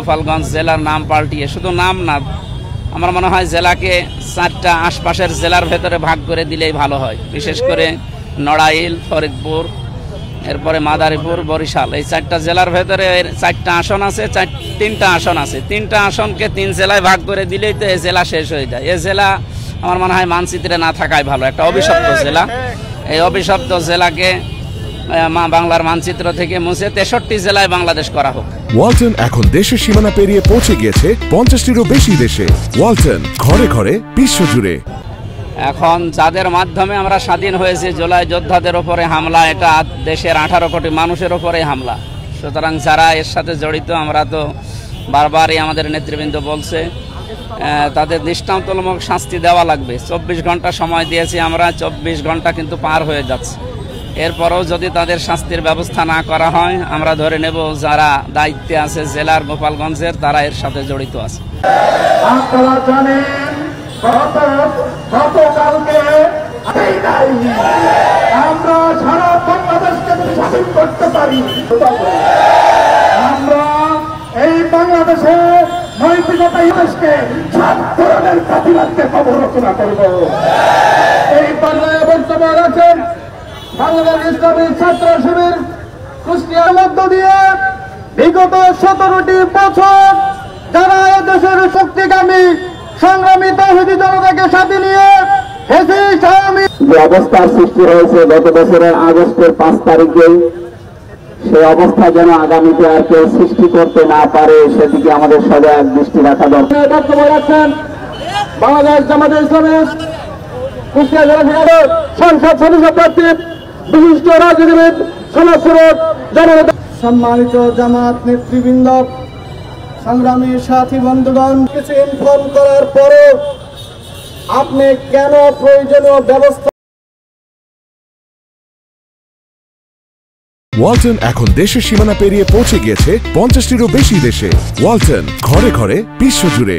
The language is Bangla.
গোপালগঞ্জ জেলার নাম পাল্টিয়ে, শুধু নাম না, আমার মনে হয় জেলাকে 4টা আশপাশের জেলার ভেতরে ভাগ করে দিলেই ভালো হয়। বিশেষ করে নড়াইল, ফরিদপুর, এরপরে মাদারীপুর, বরিশাল, এই 4টা জেলার ভেতরে 4টা আসন আছে, 3টা আসন আছে। 3টা আসনকে 3 জেলায় ভাগ করে দিলেই তো এই জেলা শেষ হয়ে যায়। এই জেলা আমার মনে হয় মানচিত্রে না থাকাই ভালো, একটা অভিশপ্ত জেলা। এই অভিশপ্ত জেলাকে বাংলার মানচিত্র থেকে মুছে 63 জেলায় বাংলাদেশ করা হোক। ওয়ালটন এখন দেশের সীমানা পেরিয়ে পৌঁছে গিয়েছে 50টিরও বেশি দেশে। ওয়ালটন, ঘরে ঘরে, বিশ্বজুড়ে। এখন যাদের মাধ্যমে আমরা স্বাধীন হয়েছি, জুলাই যোদ্ধাদের উপরে হামলা, এটা দেশের 18 কোটি মানুষের উপরে হামলা। সুতরাং যারা এর সাথে জড়িত, আমরা তো বারবারই আমাদের নেতৃবৃন্দ বলছে তাদের দৃষ্টান্তমূলক শাস্তি দেওয়া লাগবে। 24 ঘন্টা সময় দিয়েছি আমরা, 24 ঘন্টা কিন্তু পার হয়ে যাচ্ছে। এরপরও যদি তাদের শাস্তির ব্যবস্থা না করা হয়, আমরা ধরে নেব যারা দায়িত্বে আছে জেলার গোপালগঞ্জের, তারা এর সাথে জড়িত আছে। আপনারা জানেন গতকালকে আমরা সারা বাংলাদেশকে স্বাধীন করতে পারি। আমরা এই বাংলাদেশে নৈতিকতা ইতিহাসকে 7 ধরনের প্রতিবাদকে অবরচনা করব। এই পর্যায়ে বক্তব্য রাখেন বাংলাদেশ ইসলামী ছাত্র শিবির কুষ্টিয়ার মধ্য দিয়ে বিগত 17টি বছর যারা এদেশের শক্তিগামী সংগ্রামী তৌহিদি জনতাকে সাথে নিয়ে যে অবস্থার সৃষ্টি হয়েছে গত বছরের আগস্টের 5 তারিখে, সেই অবস্থা যেন আগামীতে আর কেউ সৃষ্টি করতে না পারে, সেদিকে আমাদের সজাগ দৃষ্টি রাখা দরকার। বক্তব্য রাখছেন বাংলাদেশ জামাতে ইসলামী কুষ্টিয়া জেলা শাখার সংসদ সদস্য প্রার্থী বিশিষ্ট রাজনীতিবিদ সমাজসেবক জননেতা, সম্মানিত জামাত নেতৃবৃন্দ, সংগ্রামী সাথী বন্ধুগণ, কিছু ইনফর্ম করার পরও আপনি কেন প্রয়োজনীয় ব্যবস্থা। ওয়ালটন এখন দেশের সীমানা পেরিয়ে পৌঁছে গিয়েছে 50টিরও বেশি দেশে। ওয়ালটন, ঘরে ঘরে, বিশ্বজুড়ে।